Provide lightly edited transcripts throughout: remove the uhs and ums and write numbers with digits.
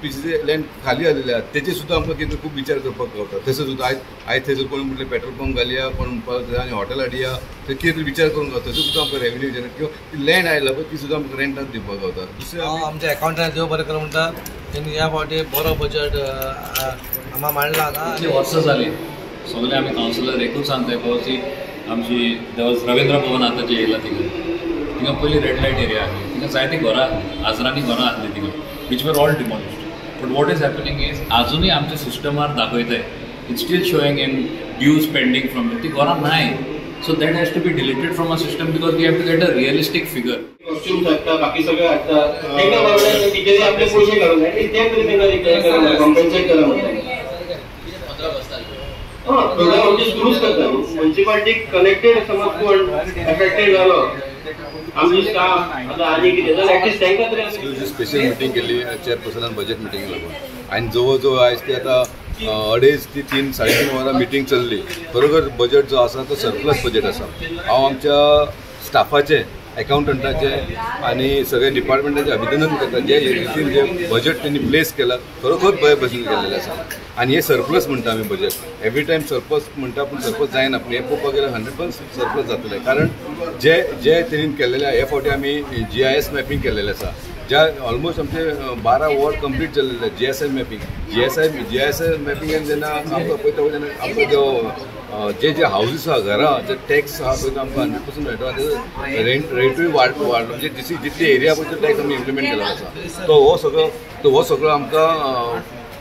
SPCचे land खाली जालेले आहात तेचे सुद्दां आमकां कितें खूब विचार करपाक गावता. तशें सुद्दां आयज थंयसर कोण म्हटलें पेट्रोल पंप घालया, कोण म्हणपाक आनी हॉटेल हाडया, थंय कितें विचार करूंक गावता. थंयसर सुद्दां आमकां रेव्हेन्यू जनरेट किंवा ती लँड आयला पळय ती सुद्दां आमकां रेंटाक दिवपाक गावता. दुसरें आमच्या अकाउंटान देव बरें कर म्हणटा तेणी ह्या फावटी बरो बजेट आम्हाला मांडला आता. इतली वर्सां जालीं सगळे आमी कावन्सिलर एकूच सांगताय पळय आमची रवींद्र भवन आतां जे येयला थिंगा पयलीं रेड लायट एरिया आहली, थिंगा जायतीं घरां आजरांनी घरां आहलीं थिंगा which were all demolished. But what is happening is आजुनूय आमच्या सिस्टमार दाखयताय it's still showing in dues pending from ती घरां नाय. So that has to be deleted from our system because we have to get a realistic figure. Costumes हाडटा बाकी सगळे हाडटा तेंका बाबड्या टिचरी आपले पयशे काडूंक जाय ते तरी तेंका रिक्वेस्ट करा कॉम्पेन्सेट करा म्हणटा. प्रोग्राम आमचे सुरूच करता. म्युनिसिपालिटी कनेक्टेड समज कोण अफेक्टेड जालो आमची स्टाफ आतां आनी कितें जाल्यार ॲटलिस्ट तेंका तरी स्पेशल मिटींग केल्ली चेअरपर्सनान बजेट मिटींग लागून आनी जवळ जवळ आयज ती आतां 2.5 ते 3-3.5 वरां मिटींग चल्ली. खरोखर बजेट जो आसा तो सरप्लस बजेट आसा. हांव आमच्या स्टाफाचे अकाउंटंटाचे आनी सगळे डिपार्टमेंटाचे अभिनंदन करता जे रितीन जे बजेट त्यांनी प्लेस केला खरोखर बरे भशेन केल्लेलें आसा. आनी हे सरप्लस म्हणटा आमी बजेट एवरी टायम सरप्लस म्हणटा पूण सरप्लस जायना. पूण हे पळोवपाक गेल्यार 100% सरप्लस जातलें कारण जे जे तेणीन केल्लेलें हे फावटी आमी GIS मॅपींग केल्लेलें आसा. ज्या ऑलमोस्ट आमचे 12 वॉर्ड कंप्लीट जाल्लेले GSI मॅपींग. GIS मॅपींगान जेन्ना आमकां पळयता तेन्ना आमकां जो जे जे हावजीस आहा घरां जे टॅक्स आहा पळय तो आमकां 100% मेळटा. रेटूय वाडलो म्हणजे जितले एरिया पळय तो टॅक्स आमी इम्प्लिमेंट केलो आसा. तो हो सगळो आमकां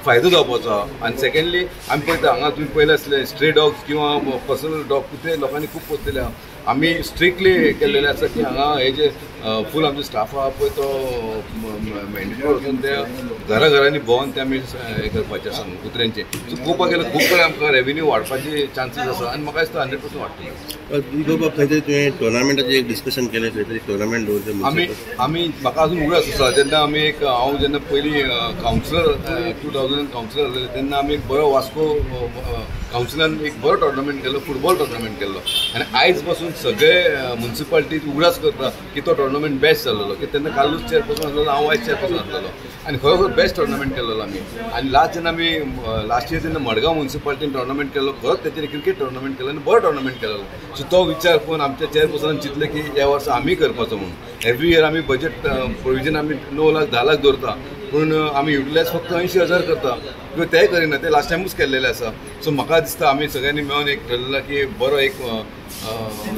फायदो जावपाचो. आनी सेकेंडली आमी पळयता हांगा तुमी पयले आसले स्ट्रे डॉग्स किंवा पर्सनल डॉग ते लोकांनी खूब पोसलेले आहा. आमी स्ट्रिक्टली केल्लेले आसा की हांगा हे जे फूल आमचो स्टाफ आहा पळय तो मॅन्डेटरी वचून ते घरांनी भोंवन ते आमी हे करपाचें आसा कुत्र्यांचे. सो पळोवपाक गेल्यार खूब कडेन आमकां रेव्हेन्यू वाडपाचे चान्सीस आसा आनी म्हाका दिसता 100% वाडटलें. बाबा खंय तरी तुवें टुर्नामेंटाचें एक डिस्कशन केलें खंय तरी टुर्नामेंट दवरचें आमी म्हाका अजून उगडास आसा. जेन्ना आमी हांव जेन्ना पयलीं कावन्सिलर 2000 कावन्सिलर जालें तेन्ना आमी एक बरो वास्को कावन्सिलान एक बरो टुर्नामेंट केल्लो फुटबॉल टुर्नामेंट केल्लो आनी आयज पासून सगळे म्युनिसिपालिटी उगडास करता की तो टुर्नामेंट बेस्ट जाल्लो की तेन्ना कालूच चेअरपर्सन आसलो हांव आयज चेअरपर्सन आसलो आनी खरोखर बेस्ट टुर्नामेंट केल्लो आमी. आनी जेन्ना आमी लास्ट इयर जेन्ना मडगांव म्युनिसिपालिटीन टुर्नामेंट केल्लो खरोच तेचेर क्रिकेट टुर्नामेंट केलो आनी बरो टुर्नामेंट केल्लो. सो तो विचार करून आमच्या चेअरपर्सनान चिंतलें की ह्या वर्सा आमी करपाचो म्हणून. एवरी इयर आमी बजेट प्रोविजन आमी 9 लाख 10 लाख दवरता पूण आमी युटिलायज फक्त 80,000 करता किंवा तेंय करिना. ते लास्ट टायमूच केल्लेले आसा. सो म्हाका दिसता आमी सगळ्यांनी मेळून एक ठरलेला की बरो एक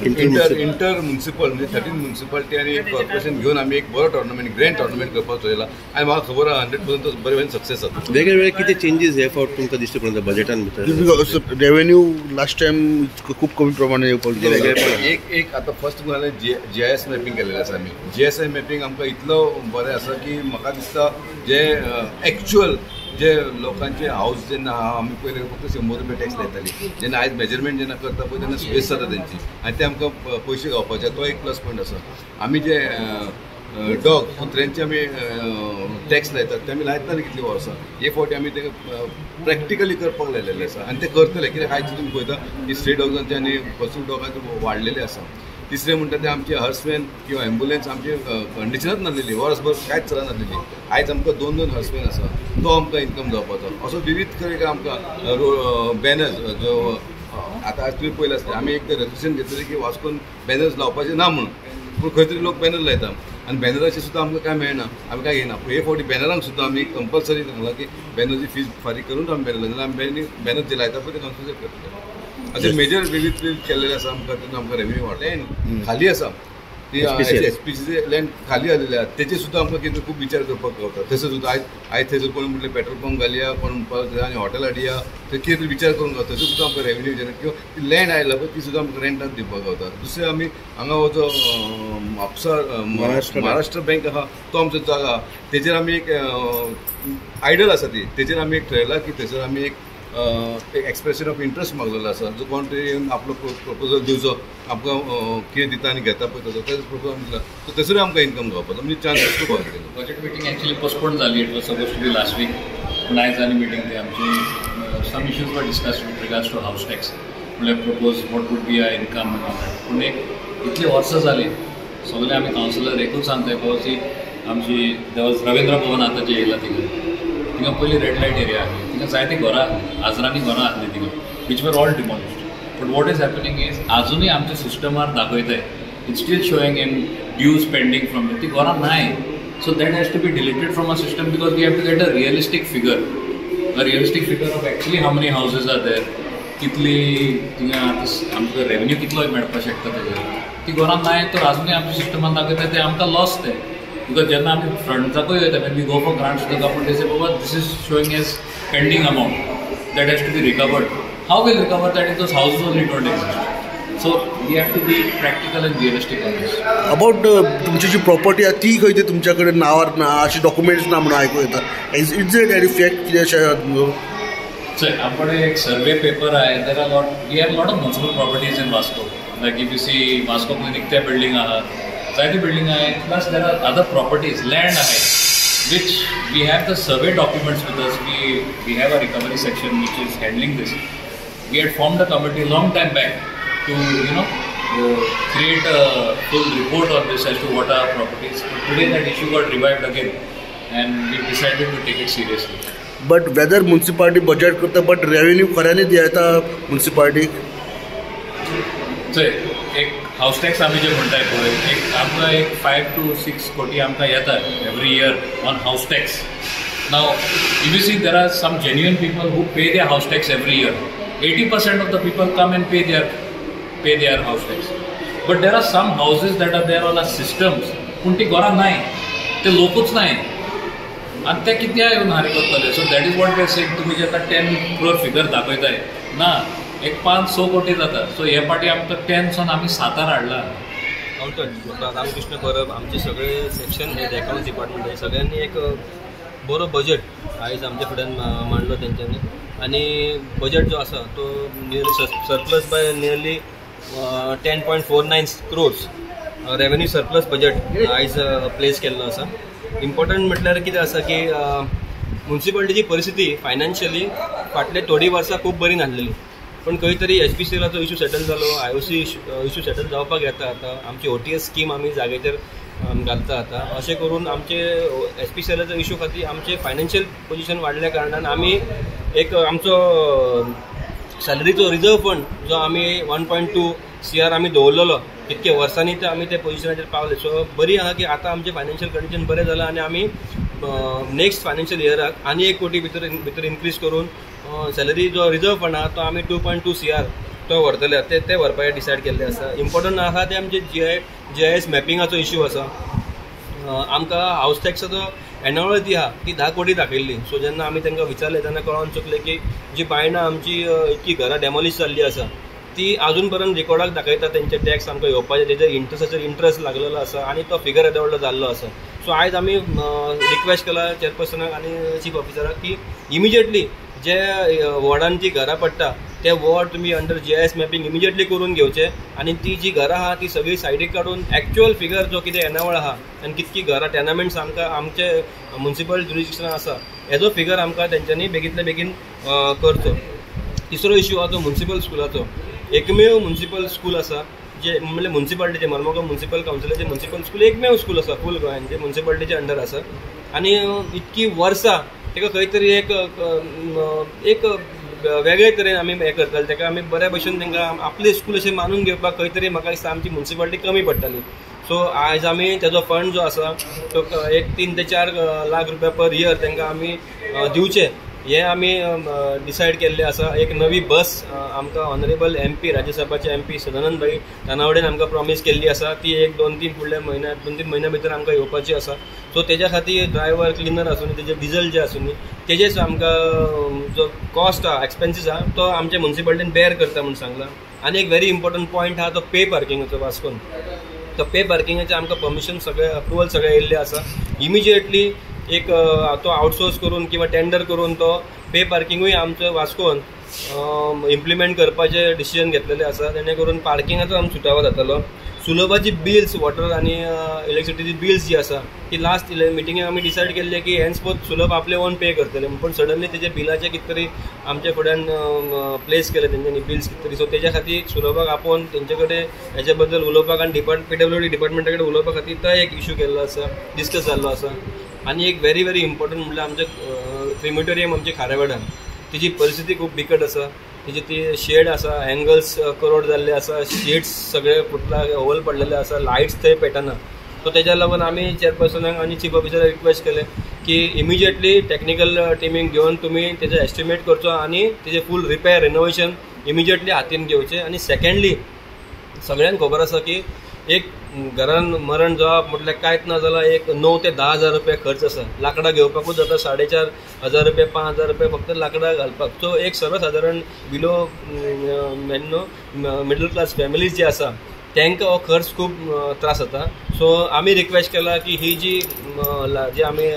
इंटर म्युनिसिपल म्हणजे 13 म्युनिसिपालिटी आनी कॉर्पोरेशन घेवन आमी एक बरो टुर्नामेंट ग्रँड टुर्नामेंट करपाक चलयला आनी म्हाका खबर आहा 100% बरे भशेन सक्सेस जाता. वेगळे वेगळे कितें चेंजीस हे फावट तुमकां दिसता पडटा बजेटान भितर? रेव्हेन्यू लास्ट टायम खूब कमी प्रमाणात येवपाक एक आतां फर्स्ट म्हणल्यार GIS मॅपींग केल्लेलें आसा आमी. GSI मॅपींग आमकां इतलो बरें आसा की म्हाका दिसता जे एक्चुअल जे लोकांचे हाऊस जेन्ना आमी पयलीं फक्त 100 रुपया टॅक्स लायताली जेन्ना आयज मेजरमेंट जेन्ना करता पळय तेन्ना स्पेस जाता तेंची आनी ते आमकां पयशे गावपाचे तो एक प्लस पॉयंट आसा. आमी जे डॉग कुत्र्यांचे आमी टॅक्स लायतात ते आमी लायता न्ही कितली वर्सां. हे फावटी आमी ते प्रॅक्टिकली करपाक लायलेले आसा आनी ते करतले कित्याक आयज तुमी पळयता की स्ट्रे डॉगांचे आनी पर्सनल डॉगांचे वाडलेले आसा. तिसरें म्हणटा ते आमचे हर्समॅन किंवा एम्बुलन्स आमची कंडिशनच नासलेली वर्सभर कांयच चलनासलेली. आयज आमकां 2 हर्समॅन आसा तो आमकां इन्कम जावपाचो. असो विविध तरेके आमकां बॅनर्स जो आतां आज तुमी पयलें आसलें आमी एक रेजोल्युशन घेतलेलें की वास्कोन बॅनर्स लावपाचे ना म्हणून पूण खंय तरी लोक बॅनर लायता आनी बॅनराचे सुद्दां आमकां कांय मेळना आमी कांय घेयना. हे फावटी बॅनरांक सुद्दां आमी कंपल्सरी सांगलां की बॅनरची फीज फारीक करून आमी बॅनर लायना आमी बॅनर जे लायता पळय ते कन्सिडर करतले. अशें मेजर विविध केल्लेले आसा आमकां तितून आमकां रेव्हेन्यू वाडटा. खाली आसा ती SPCचे लँड खाली जाल्लेले आहात तेचे सुद्दां आमकां कितें खूब विचार करपाक गावता. तशें सुद्दां आयज थंयसर कोण म्हटलें पेट्रोल पंप घालया, कोण म्हणपाक आनी हॉटेल हाडया, थंय कितें विचार करूंक गावता. थंयसर सुद्दां आमकां रेव्हेन्यू जनरेट किंवा ती लँड आयला पळय ती सुद्दां आमकां रेंटाक दिवपाक गावता. दुसरें आमी हांगा हो जो म्हापसा महाराष्ट्र बँक आहा तो आमचो जागा आहा तेचेर आमी एक आयडल आसा ती तेचेर आमी एक ठरयला की थंयसर आमी एक एक्सप्रेशन ऑफ इंट्रस्ट मागलेलो आसा जो कोण तरी आपलो प्रपोजल दिवचो आमकां कितें दिता आनी घेता पळय तेजो तेच प्रपोजल दिला सो थंयसरूय आमकां इन्कम गावपाचो म्हणजे चान्सीस खूब आसा. बजेट मिटींग एक्चुअली पोस्टपोन जाली. It was suppose to be last week पूण आयज जाली मिटींग ती आमची सम इश्यूज वर discuss with regards to house tax म्हणल्यार propose what would be our income पूण एक इतली वर्सां जालीं सगळे आमी कावन्सिलर एकूच सांगताय पळय आमची रवींद्र भवन आतां जे येयला थिंगा थिंगा पयलीं रेड लायट एरिया आसली, थिंगा जायती घरां आसली, आजरांनी घरां आसली थिंगा, which were all demolished. But what is happening is अजूनही आमच्या सिस्टमार दाखयताय it's still showing in dues pending from ती घरां नाय. So that has to be deleted from our system because we have to get a realistic figure of actually how many houses are there, कितली थिंगा आमकां revenue कितलोय मेळपाक शकता तेजेर. ती घरां नाय तर अजूनही आमच्या सिस्टमान दाखयता ते आमकां लॉस ते. बिकॉज जेन्ना आमी फ्रंटाकूय वयता when we go for grants to the government, they say बाबा this is showing as pending amount that has to be recovered. How will recover that if those houses only don't exist? So we have to be practical and realistic on this. About तुमची जी property आहे ती खंय ती तुमच्याकडे नावार ना अशी documents ना म्हणून आयकूं येता. इज इट एनी फॅक्ट कितें अशें? So आमकडे एक सर्वे पेपर आहे. we have a lot of municipal properties in Vasco. Like if you see Vasco निकत्या बिल्डिंग आहात, जायती बिल्डिंग आहे. Plus there are other properties, land आहे, which we have the survey documents with us. We have a recovery section which is handling this. We had formed a committee long time back to create a full report on this as to what are properties. But today that issue got revived again and we decided to take it seriously. But whether municipality budget करता but revenue खऱ्यांनी दिता म्युन्सिपालिटीक. एक house tax आम्ही जे म्हणटाय पळय, आमकां एक 5 to 6 कोटी आमकां येता every year on house tax. Now if you see there are some genuine people who pay their house tax every year. 80% of the people come and pay their house tax. But there are some houses that are there on our systems, पूण ती घरां नाय, ते लोकूच नाय आनी ते कित्याक येवन हारी करतले. So that is what we are saying. तुमी जेन्ना 10 crore फिगर दाखयताय ना, एक 5-6 कोटी जाता. सो हे पाटी आमकां 10 सून आमी 7 हाडला. अकाउंटंट रामकृष्ण परब आमचे सगळे सेक्शन हेड अकाउंट डिपार्टमेंट सगळ्यांनी एक बरो बजेट आयज आमच्या फुड्यान मांडलो तेंच्यांनी. आणि बजेट जो आसा तो nearly surplus bye nearly 10.49 crores revenue surplus budget आयज प्लेस केल्लो आसा. इम्पॉर्टंट म्हटल्यार कितें आसा की म्युन्सिपालिटीची परिस्थिती फायनान्शियली फाटले थोडी वर्सां खूब बरी नासलेली, पण खंय तरी HPCLाचो इशू सेटल जालो, IOC इशू सेटल जावपाक येता. आतां आमची OTS स्कीम आमी जाग्याचेर घालता आतां. अशें करून आमचे HPCLाचो इशू खातीर आमचे फायनान्शियल पोजिशन वाडल्या कारणान आमी एक आमचो सॅलरीचो रिजर्व फंड जो आमी 1.2 CR आमी दवरलेलो कितके वर्सांनी ते आमी ते पोजिशनाचेर पावले. सो बरी आहा की आतां आमचें फायनान्शियल कंडिशन बरें जालां आनी आमी नेक्स्ट फायनान्शियल इयराक आनी 1 कोटी भितर इन्क्रीज करून सॅलरी जो रिजर्व फंड आहा तो आमी 2.2 CR तो व्हरतले ते व्हरपाचें डिसायड केल्लें आसा. इम्पॉर्टंट आहा ते आमचे GIS मॅपिंगाचो इशू आसा. आमकां हाऊस टॅक्साचो एन्युअल ती आहा ती 10 कोटी दाखयल्ली. सो जेन्ना आमी तांकां विचारलें तेन्ना कळोन चुकलें की जी बायणां आमची इतकी घरां डेमॉलिश जाल्ली आसा ती अजून पर्यंत रिकॉर्डाक दाखयता तेंचे टॅक्स आमकां येवपाचे, तेजेर इंट्रस्ट लागलेलो आसा आणि तो फिगर येदो व्हडलो जाल्लो आसा. सो आयज आमी रिक्वेस्ट केला चेअरपर्सनाक आनी चीफ ऑफिसराक की इमिजिएटली जे वॉर्डान जी घरां पडटा ते वॉर्ड तुमी अंडर GIS मॅपिंग इमिजिएटली करून घेवचे आणि ती जी घरां आहा ती सगळी सायडीक काडून एक्चुअल फिगर जो कितें एनावळ आहा आनी कितकी घरां टेनामेंट्स आमकां आमचे म्युन्सिपल ज्युरिडिक्शनान आसा हेजो फिगर आमकां तेंच्यांनी बेगींतल्या बेगीन करचो. तिसरो इशू आहा तो म्युन्सिपल स्कुलाचो. एकमेव म्युन्सिपल स्कूल आसा जे म्हणजे म्युन्सिपालिटीचे मर्मगांव म्युन्सिपल कावन्सिलाचे म्युन्सिपल स्कूल एकमेव स्कूल आसा फूल गोंयान जे म्युन्सिपालिटीचे अंडर आसा. आणि इतकी वर्सां ताका खंय तरी एक वेगळे तरेन आमी हें करताले, ताका आमी बऱ्या भशेन तांकां आपले स्कूल अशें मानून घेवपाक खंय तरी म्हाका दिसता आमची म्युन्सिपालिटी कमी पडटाली. सो आयज आमी तेजो फंड जो आसा तो एक 3 ते 4 लाख रुपया पर इयर तांकां आमी दिवचे हे आमी डिसायड केल्ले आसा. एक नवी बस आमकां ऑनरेबल MP राज्यसभाचे MP सदानंद भाई तानावडेन आमकां प्रॉमीस केल्ली आसा. ती एक 2-3 फुडल्या म्हयन्यात 2-3 म्हयन्या भितर आमकां येवपाची आसा. सो तेज्या खातीर ड्रायव्हर क्लिनर आसूं तेजे डिझल जे आसूं तेजेच आमकां जो कॉस्ट आहा एक्सपेन्सीस आहा तो आमच्या म्युन्सिपालिटीन बेर करता म्हणून सांगलां. आनी एक व्हेरी इम्पॉर्टंट पॉयंट आहा तो पे पार्किंगाचो वास्कोन. तो पे पार्किंगाचें आमकां परमिशन सगळे अप्रुवल सगळे येयल्ले आसा. इमिजिएटली एक तो आउटसोर्स करून किंवा टेंडर करून तो पे पार्किंगूय आमच्या वास्कोन इम्प्लिमेंट करपाचे डिसिजन घेतलेले आसा. जेणे करून पार्किंगाचो आमचो सुटावो जातलो. सुलभाची बिल्स वॉटर आणि इलेक्ट्रिसिटीची बिल्स जी आसा ती लास्ट मिटिंगेक आमी डिसायड केल्ले की हेन्सपोर्थ सुलभ आपले ओन पे करतले. पण सडनली तेजे बिलाचे कितें तरी आमच्या फुड्यान प्लेस केले तेंच्यांनी बिल्स कितें तरी. सो तेज्या खातीर सुलभाक आपोवन तेंचे कडेन हेच्या बद्दल उलोवपाक आनी PWD डिपार्टमेंटा कडेन उलोवपा खातीर तो एक इशू केल्लो आसा, डिस्कस जाल्लो आसा. आणि एक व्हेरी व्हेरी इम्पॉर्टंट म्हणल्यार आमचे क्रिमेटोरियम आमची खारेवाड्यान तिची परिस्थिती खूप बिकट आसा. तिची ती शेड आसा, एंगल्स करोड जाल्ले आसा, शीट्स सगळे फुटला, होल पडलेले आसा, लायट्स थंय पेटना. सो तेज्या लागून आमी चेअरपर्सनाक आनी चीफ ऑफिसराक रिक्वेस्ट केले की इमिजिएटली टेक्निकल टीमीक घेवन तुमी तेजे एस्टिमेट करचो आनी तेजे फूल रिपेर रिनोवेशन इमिजिएटली हातीन घेवचें. आनी सेकंडली सगळ्यांक खबर आसा की एक घरान मरण जावप म्हटल्यार कांयच ना जाल्यार एक 9 ते 10 हजार रुपया खर्च आसा. लाकडां घेवपाकूच जाता 4,500 रुपया 5,000 रुपया फक्त लाकडां घालपाक. सो एक सर्वसाधारण बिलो मिडल क्लास फॅमिलीज जे आसा तांकां हो खर्च खूब त्रास जाता. सो आमी रिक्वेस्ट केला की ही जी आमी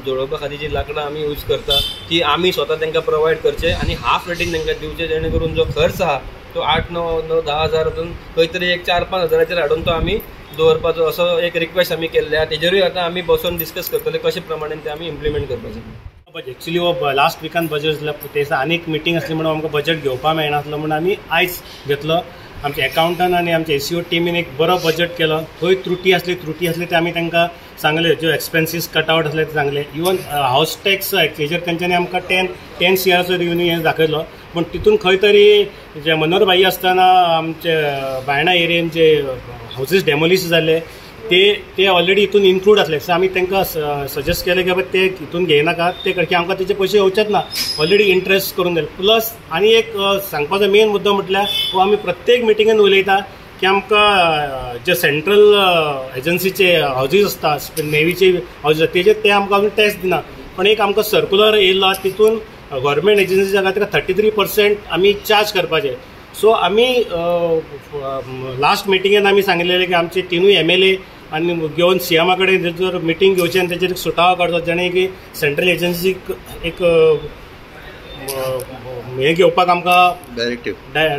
जोडोवपा खातीर जी लाकडां आमी यूज करता ती आमी स्वता तांकां प्रोवायड करचे आनी हाफ रेटीन तांकां दिवचे, जेणे करून जो खर्च आहा तो 8-9-10 हजारातून खंय तरी एक 4-5 हजाराचेर हाडून तो आमी दवरपाचो असो एक रिक्वेस्ट आमी केल्ल्या. तेजेरूय आतां आमी बसून डिस्कस करतले कशे प्रमाणे ते आमी इम्प्लिमेंट करपाचें. एक्चुअली हो लास्ट विकान बजेट जाल्यार ते दिसा आनीक मिटींग आसली म्हणून आमकां बजेट घेवपाक मेळनासलो म्हणून आमी आयज घेतलो. आमचे अकाउंटंट आनी आमचे एसीओ टीमीन एक बरो बजेट केलो. खंय त्रुटी आसली ते आमी तांकां सांगले, ज्यो एक्सपेन्सीस कट आउट आसले ते सांगले. इवन हाऊस टॅक्स हेजेर तेंच्यांनी आमकां 10 CRचो रिव्हेन्यू दाखयलो. पूण तितून खंय तरी जे मनोहरबाई आसतना आमचे बायणा एरियेन जे हाऊसीस डेमोलिश जाल्ले ते ऑलरेडी हितून इन्क्लूड आसले. सो आमी तांकां सजेस्ट केलें की बाबा ते हितून घेयनाका, ते की आमकां तेचे पयशे येवचेच ना, ऑलरेडी इंट्रस्ट करून दिले. प्लस आनी एक सांगपाचो मेन मुद्दो म्हटल्यार हो आमी प्रत्येक मिटिंगेन उलयता की आमकां जे सेंट्रल एजन्सीचे हाऊजीस आसता, नेवीचे हाऊजीस तेजेर ते आमकां अजून टॅक्स दिना. पण एक आमकां सर्क्युलर येयला तितून गव्हर्मेंट एजन्सीच्या खातीर 33% आमी चार्ज करपाचे. सो आमी लास्ट मिटिंगेन आमी सांगलेले की आमचे 3 MLA आनी घेवन सीएमा कडेन जर मिटींग घेवची आनी तेचेर सुटावो काडचो, जेणे की सेंट्रल एजन्सीक एक हें घेवपाक आमकां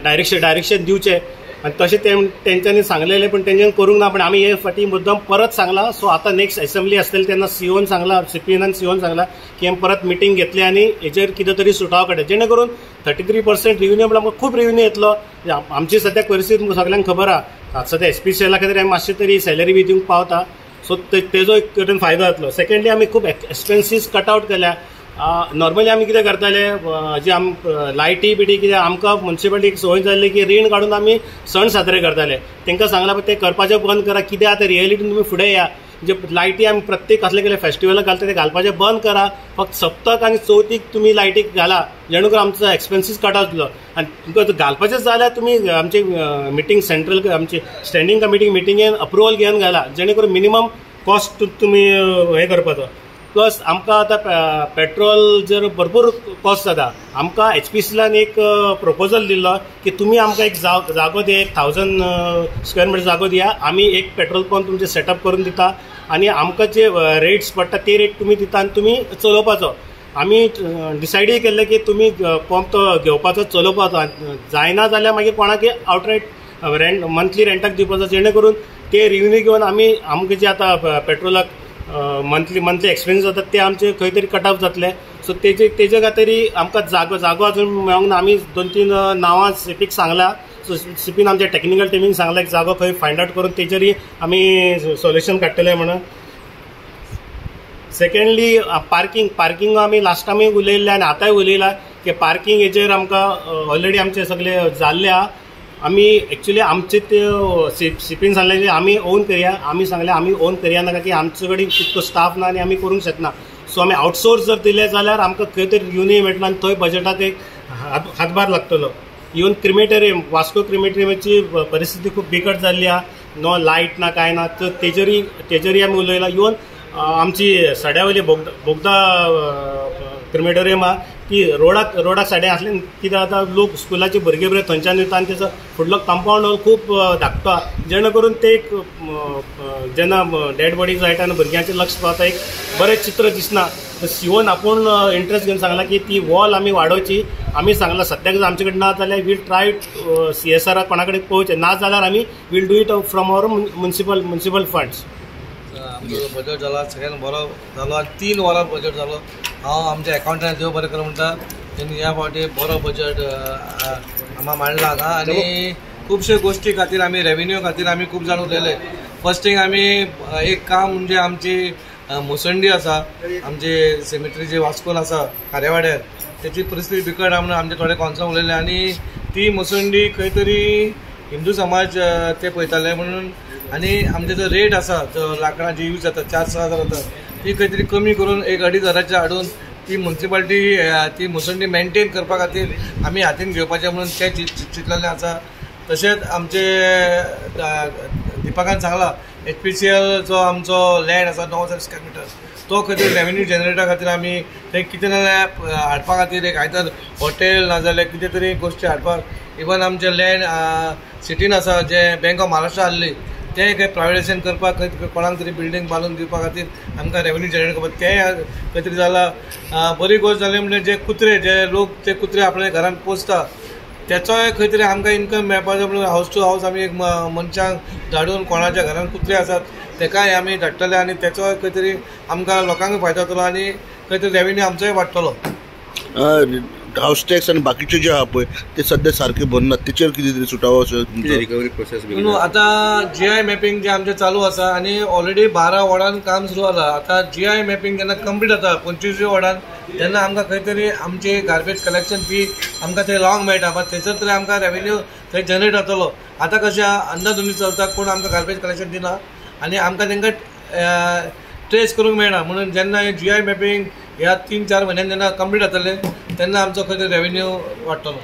डायरेक्शन दिवचें. आनी तशें तेंच्यांनी सांगलेलें पण तेंच्यांनी करूंक ना. पण आमी हे फाटी मुद्दम परत सांगला. सो आतां नेक्स्ट असेंब्ली आसतली तेन्ना सीओन सांगला, CPN सीओन सांगला की आमी परत मिटींग घेतली आनी हेचेर कितें तरी सुटावो काडया, जेणे करून 33% रिव्हेन्यू म्हळ्यार आमकां खूब रिव्हेन्यू येतलो. आमची सद्याक परिस्थिती सगळ्यांक खबर आहा. सद्या SPCL खातीर आमी मातशी तरी सॅलरी बी दिवंक पावता. सो तेजो एक कडेन फायदो जातलो. सेकंडली आमी खूब एक्सपेन्सीस कट आउट केल्या. नॉर्मली आमी कितें करताले, जे लायटी बिटी कितें आमकां म्युन्सिपालिटीक संवय जाल्ली की रीण काडून आमी सण साजरे करताले. तांकां सांगलां ते करपाचें बंद करा, कितें आतां रियलिटीन तुमी फुडें या. जे लायटी आमी प्रत्येक कसले केले फेस्टिवलाक घालता ते घालपाचें बंद करा. फक्त सप्तक आनी चवथीक तुमी लायटीक घाला, जेणे करून आमचो एक्सपेन्सीस कट जातलो. आनी तुमकां घालपाचें जाल्यार तुमी आमची मिटींग सेंट्रल आमची स्टँडींग कमिटी मिटींगेन अप्रुवल घेवन घाला, जेणे करून मिनिमम कॉस्ट तुमी हें करपाचो. प्लस आमकां आतां पेट्रोल जर भरपूर कॉस्ट जाता. आमकां HPCLान एक प्रपोजल दिल्लो की तुमी आमकां एक जागो दिया, 1000 स्क्वेअर मिटर जागो दिया, आमी एक पेट्रोल पंप तुमचे सेटअप करून दिता आनी आमकां जे रेट्स पडटा ते रेट तुमी दिता आनी तुमी चलोवपाचो. आमी डिसायडूय केल्लें की तुमी पंप तो घेवपाचो चलोवपाचो, जायना जाल्यार मागीर कोणाकय आवटरायट मंथली रेंटाक दिवपाचो, जेणे करून ते रिव्हेन्यू घेवन आमकां जे आतां पेट्रोलाक मंथली एक्सपेन्स जातात ते आमचे खंय तरी कट ऑफ जातले. सो तेजे खातीर आमकां जागो अजून मेळोंक ना. आमी 2-3 नांवां CPक सांगला. सो CPन आमच्या टेक्निकल टिमीक सांगला की जागो खंय फायंड आउट करून तेजेरय आमी सोल्युशन काडटले म्हणून. सेकंडली पार्किंग आमी लास्ट टायमूय उलयल्ले आनी आतांय उलयला की पार्किंग हेजेर आमकां ऑलरेडी आमचे सगळे जाल्ले आहा. आमी एक्चुअली आमचे ते CPन सांगलें की आमी ओन करया. आमी सांगलें आमी ओन करया नाका की आमचे कडेन तितको स्टाफ ना आनी आमी करूंक शकना. सो आमी आउटसोर्स जर दिले जाल्यार आमकां खंय तरी रिव्हेन्यू मेळटलो आनी थंय बजेटाक एक हातभार लागतलो. इवन क्रिमेटोरियम, वास्को क्रिमेटोरियमाची परिस्थिती खूब बिकट जाल्ली आहा. नो लायट ना कांय ना. तर तेजेरय आमी उलयला. इवन आमची सड्यावयली बोगदा क्रिमेटोरियम आहा ती रोडाक सायडीन आसली. कित्याक आतां लोक स्कुलाचे भुरगे थंयच्यान येता आनी तेचो फुडलो कंपाउंड खूब धाकटो, जेणे करून ते एक जेन्ना डेड बॉडी जायता आनी भुरग्यांचें लक्ष पावता एक बरें चित्र दिसना. सीओन आपूण इंट्रस्ट घेवन सांगला की ती वॉल आमी वाडोवची. आमी सांगला सद्याक जर आमचे कडेन ना जाल्यार वील ट्राय CSR कोणा कडेन पळोवचें, ना जाल्यार आमी will do it from our municipal funds. आमचो बजेट जाला सगळ्यांत बरो जालो आनी 3 वरां बजेट जालो. हांव आमच्या अकाउंटंटाक देव बरें कर म्हणटा, तेणी ह्या फावटी बरो बजेट आम्हाला मांडला हांगा. आनी खुबशे गोश्टी खातीर आमी रेव्हेन्यू खातीर आमी खूब जाण उलयले. फर्स्ट थिंग आमी एक काम म्हणजे आमची मुसंडी आसा आमचे सेमेट्रीचे वास्कोन आसा खारेवाड्यार त्याची परिस्थिती बिकट आहा म्हणून आमचे थोडे कौन्सिलर उलयले आनी ती मुसंडी खंय तरी हिंदू समाज ते पळयताले म्हणून आनी आमचे जो रेट आसा जो लाकडाची यूज जाता 4-6 हजार जाता ती खंय तरी कमी करून 1-2,500 हाडून ती म्युनिसिपालिटी ती मुसंडी मेंटेन करपा खातीर आमी हातीन घेवपाचें म्हणून ते चिंतलेलें आसा. तशेंच आमचे दिपकान सांगला HPCL जो आमचो लँड आसा 9,000 स्क्वेअर मिटर तो खंय तरी रेव्हेन्यू जनरेटा खातीर आमी थंय कितें जाल्यार हाडपा खातीर एक आयदर हॉटेल नाजाल्यार कितें तरी गोश्टी हाडपाक इवन आमचे लँड सिटीन आसा जे बँक ऑफ महाराष्ट्र आहली ते खंय प्रायवेटायझेशन करपाक खंय कोणाक तरी बिल्डींग बांदून दिवपा खातीर आमकां रेव्हेन्यू जनरेट करपाक ते खंय तरी जाला. बरी गोश्ट जाली म्हणजे जे कुत्रे जे लोक ते कुत्रे आपल्या घरांत पोसता त्याचोय खंय तरी आमकां इन्कम मेळपाचो म्हणून हावस टू हावस आमी एक मनशांक धाडून कोणाच्या घरांत कुत्रे आसात तेकाय आमी धाडटले आनी त्याचोय खंय तरी आमकां लोकांक फायदो जातलो आनी खंय तरी रेव्हेन्यू आमचोय वाडटलो. हाऊस टॅक्स आणि बाकीचे जे आहा पळय ते सध्या सारखे भरनात तेचेर कितें तरी सुटावो रिकवरी प्रोसेस आतां GI मॅपिंग जे आमचें चालू आसा आनी ऑलरेडी 12 वॉर्डान काम सुरू जाला. आतां GI मॅपिंग जेन्ना कंप्लीट जाता 25 वॉर्डान तेन्ना आमकां खंय तरी आमची गार्बेज कलेक्शन फी आमकां थंय लावंक मेळटा बट थंयसर तरी आमकां रेव्हेन्यू थंय जनरेट जातलो. आतां कशें अंदाधुंदी चलता कोण आमकां गार्बेज कलेक्शन दिना आनी आमकां तांकां ट्रेस करूंक मेळना म्हणून जेन्ना हे GI मॅपिंग ह्या 3-4 म्हयन्यान जेन्ना कंप्लीट जातलें तेन्ना आमचो खंय तरी रेव्हेन्यू वाडटलो.